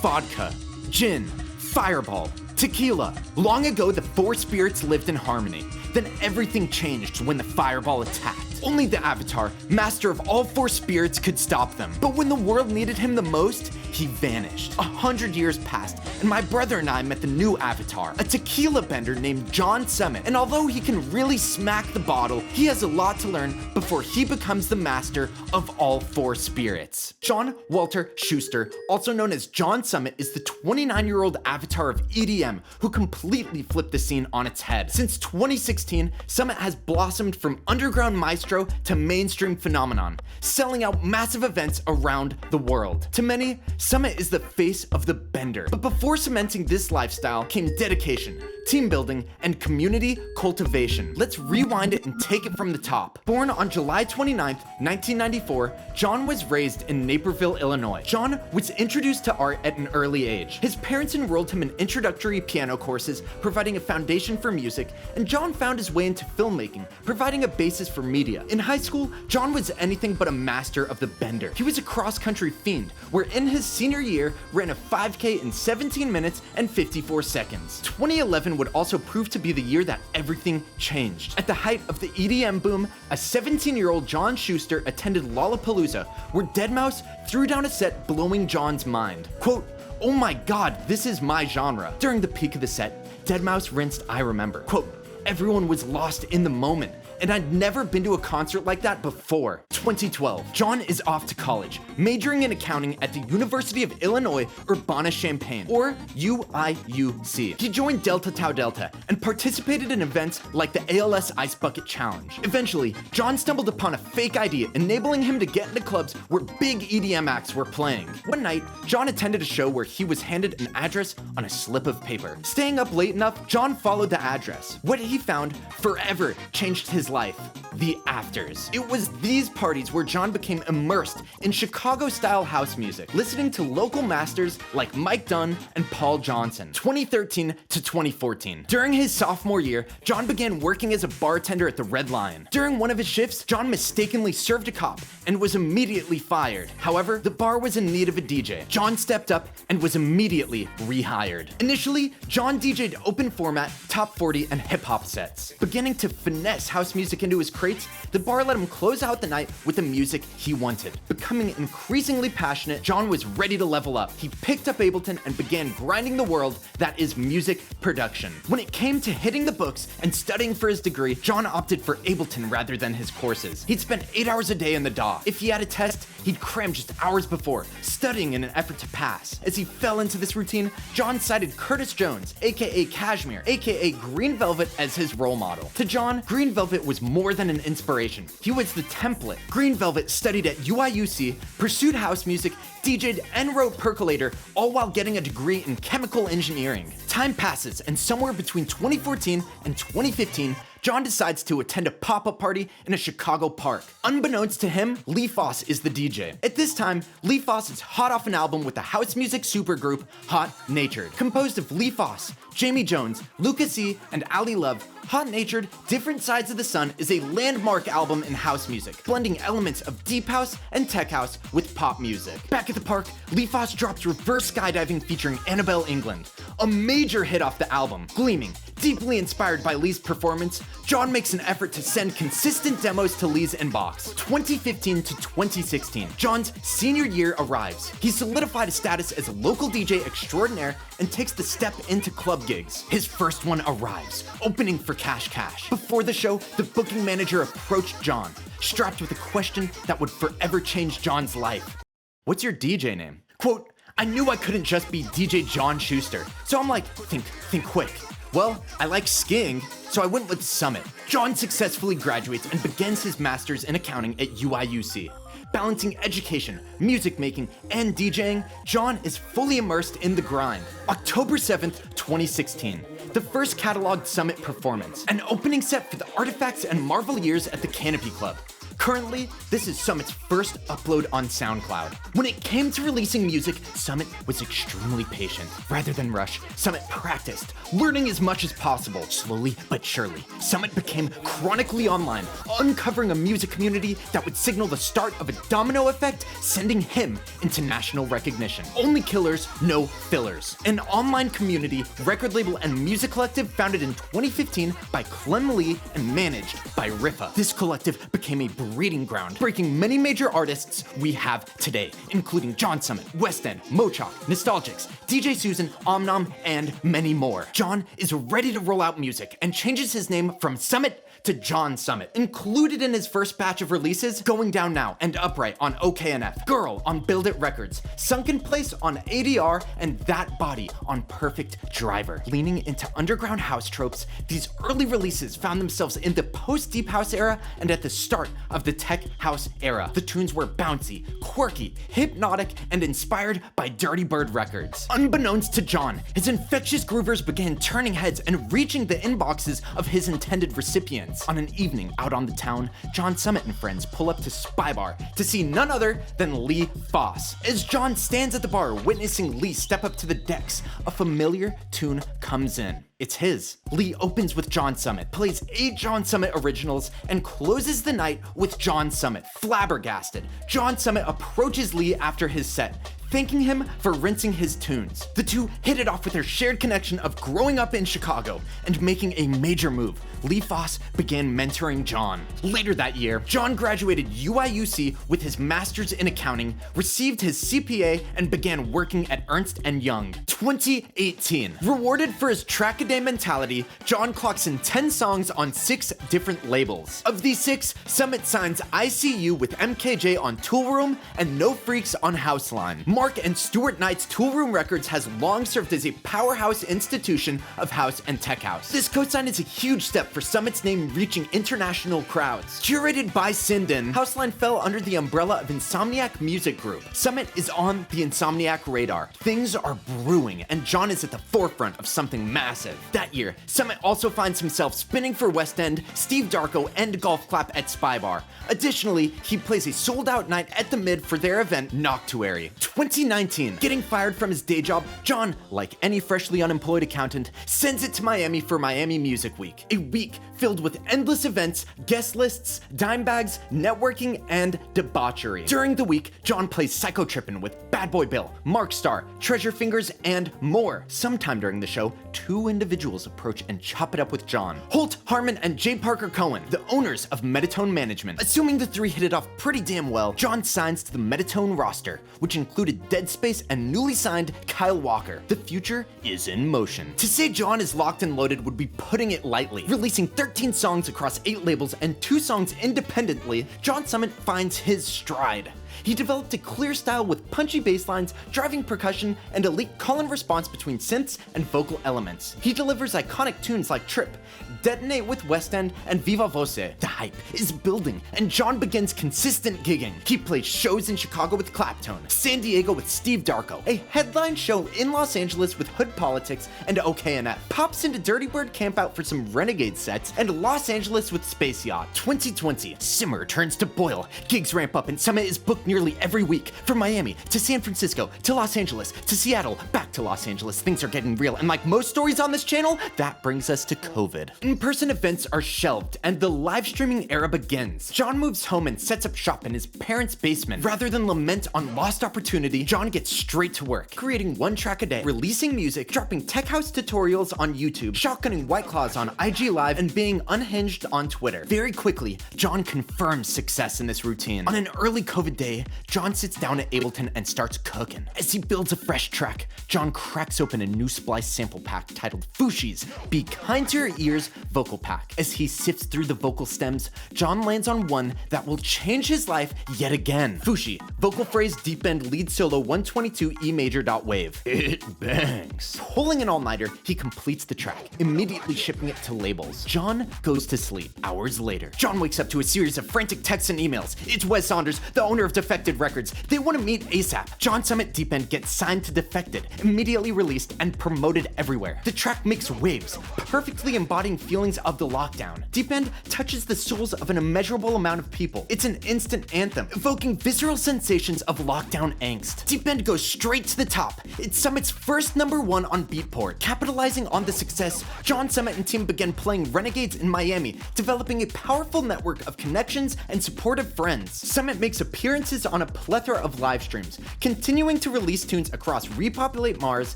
vodka, gin, fireball, tequila. Long ago, the four spirits lived in harmony. Then everything changed when the fireball attacked. Only the Avatar, master of all four spirits, could stop them. But when the world needed him the most, he vanished. 100 years passed, and my brother and I met the new Avatar, a tequila bender named John Summit. And although he can really smack the bottle, he has a lot to learn before he becomes the master of all four spirits. John Walter Schuster, also known as John Summit, is the 29-year-old Avatar of EDM who completely flipped the scene on its head. Since 2016, Summit has blossomed from underground maestro to mainstream phenomenon, selling out massive events around the world. To many, Summit is the face of the bender. But before cementing this lifestyle came dedication, team building, and community cultivation. Let's rewind it and take it from the top. Born on July 29th, 1994, John was raised in Naperville, Illinois. John was introduced to art at an early age. His parents enrolled him in introductory piano courses, providing a foundation for music, and John found his way into filmmaking, providing a basis for media. In high school, John was anything but a master of the bender. He was a cross-country fiend, where in his senior year, ran a 5K in 17 minutes and 54 seconds. 2011 would also prove to be the year that everything changed. At the height of the EDM boom, a 17-year-old John Schuster attended Lollapalooza, where deadmau5 threw down a set blowing John's mind. Quote, "Oh my god, this is my genre." During the peak of the set, deadmau5 rinsed I Remember. Quote, "Everyone was lost in the moment, and I'd never been to a concert like that before." 2012, John is off to college, majoring in accounting at the University of Illinois Urbana-Champaign, or UIUC. He joined Delta Tau Delta and participated in events like the ALS Ice Bucket Challenge. Eventually, John stumbled upon a fake ID, enabling him to get into clubs where big EDM acts were playing. One night, John attended a show where he was handed an address on a slip of paper. Staying up late enough, John followed the address. What he found forever changed his life: the afters. It was these parties where John became immersed in Chicago-style house music, listening to local masters like Mike Dunn and Paul Johnson. 2013 to 2014. During his sophomore year, John began working as a bartender at the Red Lion. During one of his shifts, John mistakenly served a cop and was immediately fired. However, the bar was in need of a DJ. John stepped up and was immediately rehired. Initially, John DJ'd open format, top 40, and hip-hop sets. Beginning to finesse house music into his crates, the bar let him close out the night with the music he wanted. Becoming increasingly passionate, John was ready to level up. He picked up Ableton and began grinding the world that is music production. When it came to hitting the books and studying for his degree, John opted for Ableton rather than his courses. He'd spend 8 hours a day in the DAW. If he had a test, he'd cram just hours before, studying in an effort to pass. As he fell into this routine, John cited Curtis Jones, aka Cashmere, aka Green Velvet, as his role model. To John, Green Velvet was more than an inspiration. He was the template. Green Velvet studied at UIUC, pursued house music, DJ'd and wrote Percolator, all while getting a degree in chemical engineering. Time passes, and somewhere between 2014 and 2015, John decides to attend a pop-up party in a Chicago park. Unbeknownst to him, Lee Foss is the DJ. At this time, Lee Foss is hot off an album with the house music supergroup Hot Natured. Composed of Lee Foss, Jamie Jones, Lucas E, and Ali Love, Hot Natured, Different Sides of the Sun is a landmark album in house music, blending elements of deep house and tech house with pop music. Back at the park, Lee Foss drops Reverse Skydiving featuring Annabelle England, a major hit off the album. Gleaming, deeply inspired by Lee's performance, John makes an effort to send consistent demos to Lee's inbox. 2015 to 2016, John's senior year arrives. He solidified his status as a local DJ extraordinaire and takes the step into club gigs. His first one arrives, opening for Cash Cash. Before the show, the booking manager approached John, strapped with a question that would forever change John's life. "What's your DJ name?" Quote, "I knew I couldn't just be DJ John Schuster, so I'm like, think quick. Well, I like skiing, so I went with Summit." John successfully graduates and begins his master's in accounting at UIUC. Balancing education, music making, and DJing, John is fully immersed in the grind. October 7th, 2016. The first cataloged Summit performance, an opening set for the Artifacts and Marvel Years at the Canopy Club. Currently, this is Summit's first upload on SoundCloud. When it came to releasing music, Summit was extremely patient. Rather than rush, Summit practiced, learning as much as possible. Slowly but surely, Summit became chronically online, uncovering a music community that would signal the start of a domino effect, sending him into national recognition. Only killers, no fillers. An online community, record label, and music collective founded in 2015 by Clem Lee and managed by Riffa. This collective became a breeding ground, breaking many major artists we have today, including John Summit, West End, Mochoc, Nostalgics, DJ Susan, Omnom, and many more. John is ready to roll out music and changes his name from Summit to John Summit. Included in his first batch of releases, Going Down Now and Upright on OKNF, Girl on Build It Records, Sunken Place on ADR, and That Body on Perfect Driver. Leaning into underground house tropes, these early releases found themselves in the post-deep house era and at the start of the tech house era. The tunes were bouncy, quirky, hypnotic, and inspired by Dirty Bird Records. Unbeknownst to John, his infectious groovers began turning heads and reaching the inboxes of his intended recipients. On an evening out on the town, John Summit and friends pull up to Spy Bar to see none other than Lee Foss. As John stands at the bar witnessing Lee step up to the decks, a familiar tune comes in. It's his. Lee opens with John Summit, plays 8 John Summit originals, and closes the night with John Summit. Flabbergasted, John Summit approaches Lee after his set, thanking him for rinsing his tunes. The two hit it off with their shared connection of growing up in Chicago and making a major move. Lee Foss began mentoring John. Later that year, John graduated UIUC with his master's in accounting, received his CPA, and began working at Ernst & Young. 2018. Rewarded for his track-a-day mentality, John clocks in 10 songs on 6 different labels. Of these 6, Summit signs ICU with MKJ on Toolroom and No Freaks on Houseline. Mark and Stuart Knight's Toolroom Records has long served as a powerhouse institution of house and tech house. This cosign is a huge step for Summit's name reaching international crowds. Curated by Sinden, Houseline fell under the umbrella of Insomniac Music Group. Summit is on the Insomniac radar. Things are brewing, and John is at the forefront of something massive. That year, Summit also finds himself spinning for West End, Steve Darko, and Golf Clap at Spy Bar. Additionally, he plays a sold-out night at the Mid for their event, Noctuary. 2019. Getting fired from his day job, John, like any freshly unemployed accountant, sends it to Miami for Miami Music Week. A week filled with endless events, guest lists, dime bags, networking, and debauchery. During the week, John plays Psychotrippin' with Bad Boy Bill, Mark Starr, Treasure Fingers, and more. Sometime during the show, 2 individuals approach and chop it up with John. Holt, Harmon, and J. Parker Cohen, the owners of Metatone Management. Assuming the 3 hit it off pretty damn well, John signs to the Metatone roster, which included Dead Space and newly signed Kyle Walker. The future is in motion. To say John is locked and loaded would be putting it lightly. Releasing 13 songs across 8 labels and 2 songs independently, John Summit finds his stride. He developed a clear style with punchy bass lines, driving percussion, and elite call and response between synths and vocal elements. He delivers iconic tunes like Trip, Detonate with West End, and Viva Voce. The hype is building, and John begins consistent gigging. He plays shows in Chicago with Claptone, San Diego with Steve Darko, a headline show in Los Angeles with Hood Politics and OKNF, pops into Dirty Bird Campout for some Renegade sets, and Los Angeles with Space Yacht. 2020, simmer turns to boil, gigs ramp up, and Summit is booked nearly every week. From Miami to San Francisco to Los Angeles to Seattle, back to Los Angeles. Things are getting real, and like most stories on this channel, that brings us to COVID. In-person events are shelved, and the live streaming era begins. John moves home and sets up shop in his parents' basement. Rather than lament on lost opportunity, John gets straight to work, creating 1 track a day, releasing music, dropping tech house tutorials on YouTube, shotgunning White Claws on IG Live, and being unhinged on Twitter. Very quickly, John confirms success in this routine. On an early COVID day, John sits down at Ableton and starts cooking. As he builds a fresh track, John cracks open a new splice sample pack titled Fushi's Be Kind to Your Ears vocal pack. As he sifts through the vocal stems, John lands on one that will change his life yet again. Fushi, vocal phrase deep end lead solo 122 E major dot wave. It bangs. Pulling an all-nighter, he completes the track, immediately shipping it to labels. John goes to sleep. Hours later, John wakes up to a series of frantic texts and emails. It's Wes Saunders, the owner of Defected Records. They want to meet ASAP. John Summit Deep End gets signed to Defected, immediately released and promoted everywhere. The track makes waves, perfectly embodying feelings of the lockdown. Deep End touches the souls of an immeasurable amount of people. It's an instant anthem, evoking visceral sensations of lockdown angst. Deep End goes straight to the top. It's Summit's first #1 on Beatport. Capitalizing on the success, John Summit and team began playing Renegades in Miami, developing a powerful network of connections and supportive friends. Summit makes appearances on a plethora of live streams, continuing to release tunes across Repopulate Mars,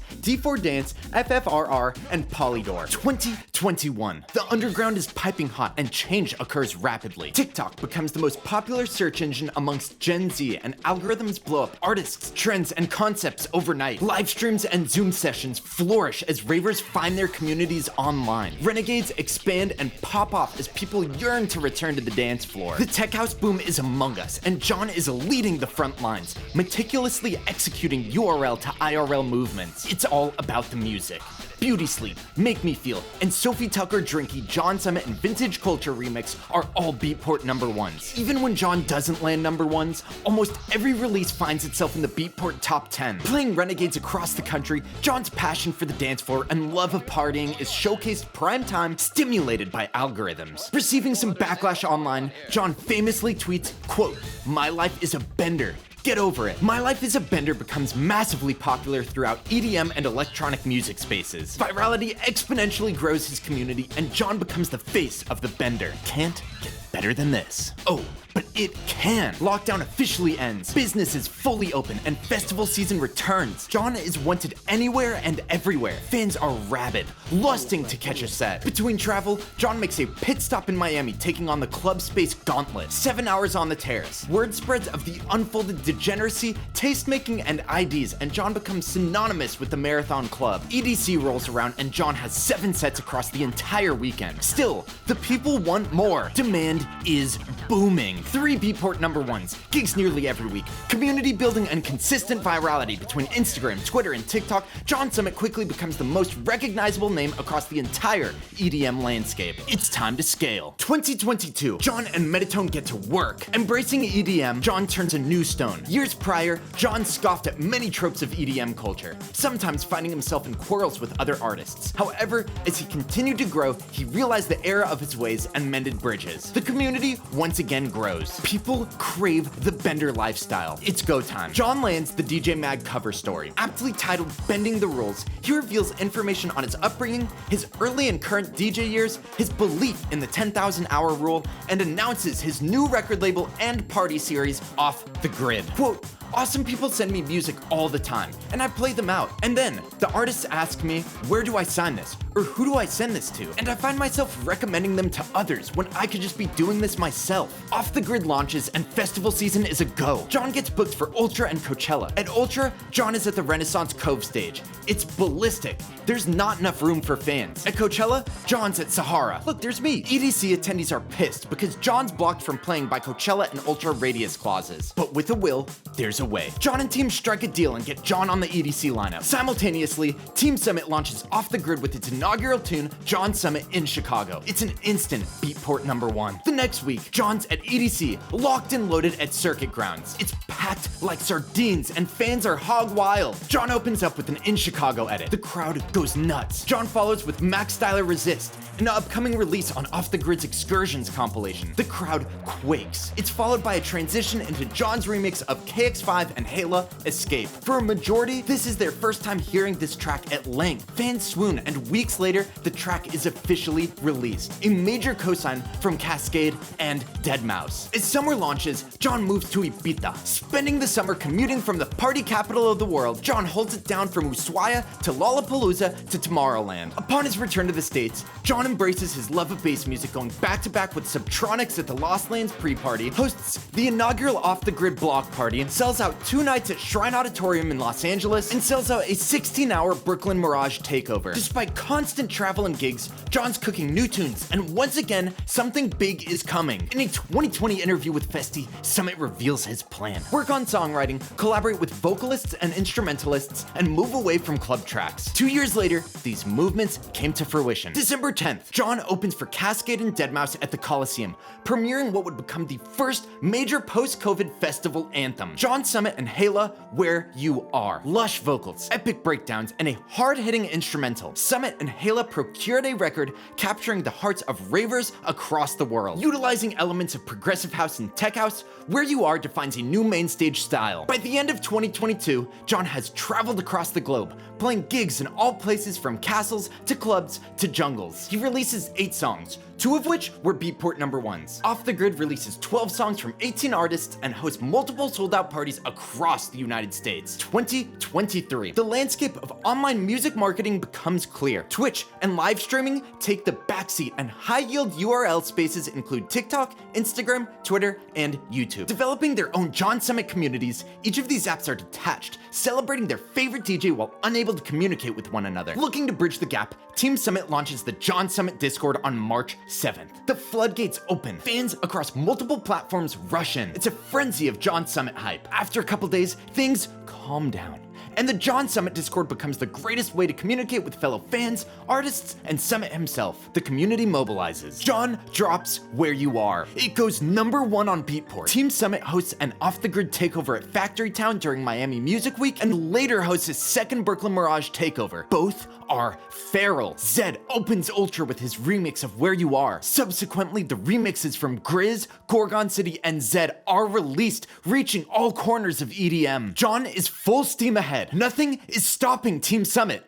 D4 Dance, FFRR, and Polydor. 2021. The underground is piping hot and change occurs rapidly. TikTok becomes the most popular search engine amongst Gen Z, and algorithms blow up artists, trends, and concepts overnight. Live streams and Zoom sessions flourish as ravers find their communities online. Renegades expand and pop off as people yearn to return to the dance floor. The tech house boom is among us, and John is leading the front lines, meticulously executing URL to IRL movements. It's all about the music. Beauty Sleep, Make Me Feel, and Sophie Tucker Drinky, John Summit, and Vintage Culture Remix are all Beatport #1s. Even when John doesn't land #1s, almost every release finds itself in the Beatport top 10. Playing Renegades across the country, John's passion for the dance floor and love of partying is showcased prime time, stimulated by algorithms. Receiving some backlash online, John famously tweets, quote, "My life is a bender. Get over it." My Life is a Bender becomes massively popular throughout EDM and electronic music spaces. Virality exponentially grows his community, and John becomes the face of the Bender. Can't get better than this. Oh, but it can. Lockdown officially ends. Business is fully open and festival season returns. John is wanted anywhere and everywhere. Fans are rabid, lusting to catch a set. Between travel, John makes a pit stop in Miami, taking on the club space gauntlet. 7 hours on the terrace. Word spreads of the unfolded degeneracy, tastemaking, and IDs, and John becomes synonymous with the Marathon Club. EDC rolls around and John has 7 sets across the entire weekend. Still, the people want more. Demand is booming. 3 Beatport #1s, gigs nearly every week, community building, and consistent virality between Instagram, Twitter, and TikTok. John Summit quickly becomes the most recognizable name across the entire EDM landscape. It's time to scale. 2022, John and Metatone get to work. Embracing EDM, John turns a new stone. Years prior, John scoffed at many tropes of EDM culture, sometimes finding himself in quarrels with other artists. However, as he continued to grow, he realized the error of his ways and mended bridges. The community once again grows. People crave the Bender lifestyle. It's go time. John lands the DJ Mag cover story. Aptly titled Bending the Rules, he reveals information on his upbringing, his early and current DJ years, his belief in the 10,000 hour rule, and announces his new record label and party series, Off the Grid. Quote, "Awesome people send me music all the time, and I play them out. And then, the artists ask me, where do I sign this? Or who do I send this to? And I find myself recommending them to others when I could just be doing this myself." Off the Grid launches, and festival season is a go. John gets booked for Ultra and Coachella. At Ultra, John is at the Renaissance Cove stage. It's ballistic. There's not enough room for fans. At Coachella, John's at Sahara. Look, there's me. EDC attendees are pissed because John's blocked from playing by Coachella and Ultra radius clauses. But with a will, there's a way. John and team strike a deal and get John on the EDC lineup. Simultaneously, Team Summit launches Off the Grid with its inaugural tune, John Summit in Chicago. It's an instant Beatport #1. The next week, John's at EDC, locked and loaded at Circuit Grounds. It's packed like sardines and fans are hog wild. John opens up with an In Chicago edit. The crowd goes nuts. John follows with Max Styler Resist, an upcoming release on Off the Grid's Excursions compilation. The crowd quakes. It's followed by a transition into John's remix of KX5 and Hayla, Escape. For a majority, this is their first time hearing this track at length. Fans swoon, and weeks later, the track is officially released. A major cosign from Cascade and Deadmau5. As summer launches, John moves to Ibiza. Spending the summer commuting from the party capital of the world, John holds it down from Ushuaia to Lollapalooza to Tomorrowland. Upon his return to the States, John embraces his love of bass music, going back-to-back with Subtronics at the Lost Lands pre-party, hosts the inaugural Off the Grid block party, sells out 2 nights at Shrine Auditorium in Los Angeles, and sells out a 16-hour Brooklyn Mirage takeover. Despite constant travel and gigs, John's cooking new tunes, and once again, something big is coming. In a 2020 interview with Festi, Summit reveals his plan. Work on songwriting, collaborate with vocalists and instrumentalists, and move away from club tracks. 2 years later, these movements came to fruition. December 10th, John opens for Cascade and Deadmau5 at the Coliseum, premiering what would become the first major post-COVID festival anthem. John Summit and Hayla, Where You Are. Lush vocals, epic breakdowns, and a hard-hitting instrumental. Summit and Hayla procured a record capturing the hearts of ravers across the world. Utilizing elements of progressive house and tech house, Where You Are defines a new mainstage style. By the end of 2022, John has traveled across the globe, playing gigs in all places from castles to clubs to jungles. He releases 8 songs, 2 of which were Beatport #1s. Off the Grid releases 12 songs from 18 artists and hosts multiple sold-out parties across the United States. 2023. The landscape of online music marketing becomes clear. Twitch and live streaming take the backseat, and high-yield URL spaces include TikTok, Instagram, Twitter, and YouTube. Developing their own John Summit communities, each of these apps are detached, celebrating their favorite DJ while unable to communicate with one another. Looking to bridge the gap, Team Summit launches the John Summit Discord on March 7th. The floodgates open. Fans across multiple platforms rush in. It's a frenzy of John Summit hype. After a couple days, things calm down, and the John Summit Discord becomes the greatest way to communicate with fellow fans, artists, and Summit himself. The community mobilizes. John drops Where You Are. It goes #1 on Beatport. Team Summit hosts an off-the-grid takeover at Factory Town during Miami Music Week, and later hosts his second Brooklyn Mirage takeover. Both are feral. Zed opens Ultra with his remix of Where You Are. Subsequently, the remixes from Grizz, Gorgon City, and Zed are released, reaching all corners of EDM. John is full steam ahead. Nothing is stopping Team Summit.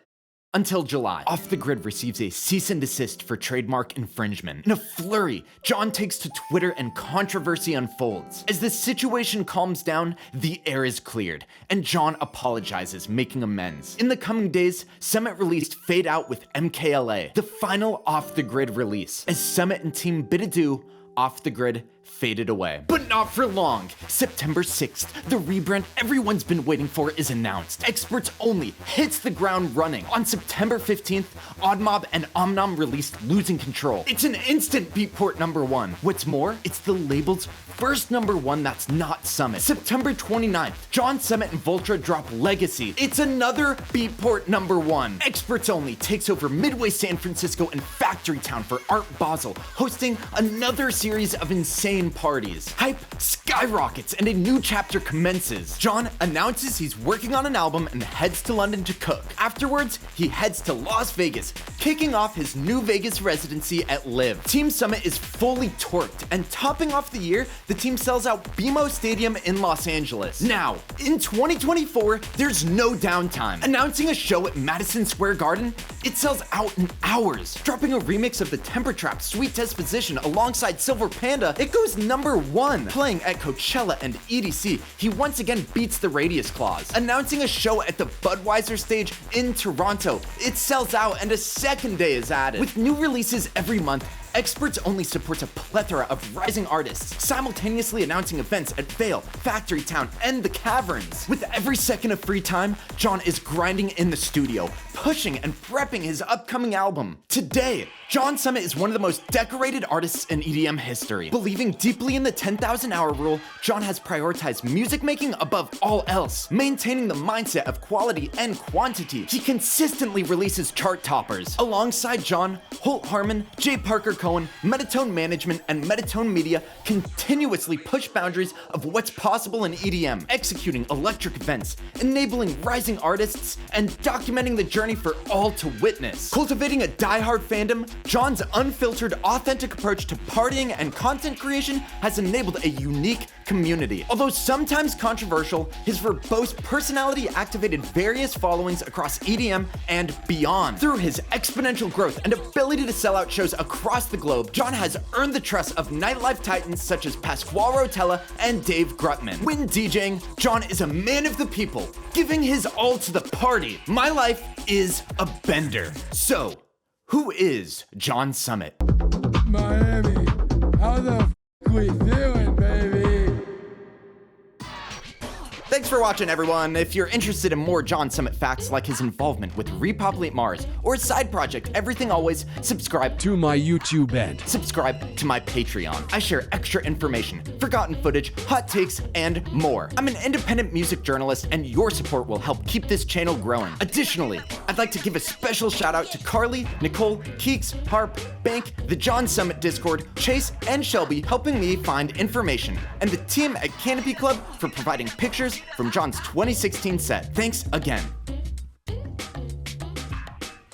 Until July, Off the Grid receives a cease and desist for trademark infringement. In a flurry, John takes to Twitter and controversy unfolds. As the situation calms down, the air is cleared, and John apologizes, making amends. In the coming days, Summit released Fade Out with MKLA, the final Off the Grid release. As Summit and team bid adieu, Off the Grid faded away. But not for long. September 6th, the rebrand everyone's been waiting for is announced. Experts Only hits the ground running. On September 15th, Oddmob and Omnom released Losing Control. It's an instant Beatport #1. What's more, it's the label's first #1 that's not Summit. September 29th, John Summit and Voltra drop Legacy. It's another Beatport #1. Experts Only takes over Midway San Francisco and Factory Town for Art Basel, hosting another series of insane parties. Hype skyrockets and a new chapter commences. John announces he's working on an album and heads to London to cook. Afterwards, he heads to Las Vegas, kicking off his new Vegas residency at Live. Team Summit is fully torqued, and topping off the year, the team sells out BMO Stadium in Los Angeles. Now, in 2024, there's no downtime. Announcing a show at Madison Square Garden, it sells out in hours. Dropping a remix of the Temper Trap Sweet Disposition alongside Silver Panda, it goes #1. Playing at Coachella and EDC, he once again beats the Radius Clause. Announcing a show at the Budweiser stage in Toronto, it sells out and a second day is added. With new releases every month, Experts Only supports a plethora of rising artists, simultaneously announcing events at Vale, Factory Town, and the Caverns. With every second of free time, John is grinding in the studio, pushing and prepping his upcoming album. Today, John Summit is one of the most decorated artists in EDM history. Believing deeply in the 10,000 hour rule, John has prioritized music making above all else, maintaining the mindset of quality and quantity. He consistently releases chart toppers. Alongside John, Holt, Harmon, J. Parker, Cohen, Metatone Management, and Metatone Media continuously push boundaries of what's possible in EDM, executing electric events, enabling rising artists, and documenting the journey for all to witness. Cultivating a die-hard fandom, John's unfiltered, authentic approach to partying and content creation has enabled a unique community. Although sometimes controversial, his verbose personality activated various followings across EDM and beyond. Through his exponential growth and ability to sell out shows across the globe, John has earned the trust of nightlife titans such as Pasquale, Rotella, and Dave Grutman. When DJing, John is a man of the people, giving his all to the party. My life is a bender. So, who is John Summit? Miami, how the f we doing, baby? for watching, everyone. If you're interested in more John Summit facts like his involvement with Repopulate Mars or his side project, Everything Always, subscribe To my YouTube and subscribe to my Patreon. I share extra information, forgotten footage, hot takes, and more. I'm an independent music journalist, and your support will help keep this channel growing. Additionally, I'd like to give a special shout out to Carly, Nicole, Keeks, Harp, Bank, the John Summit Discord, Chase, and Shelby helping me find information, and the team at Canopy Club for providing pictures from John's 2016 set. Thanks again.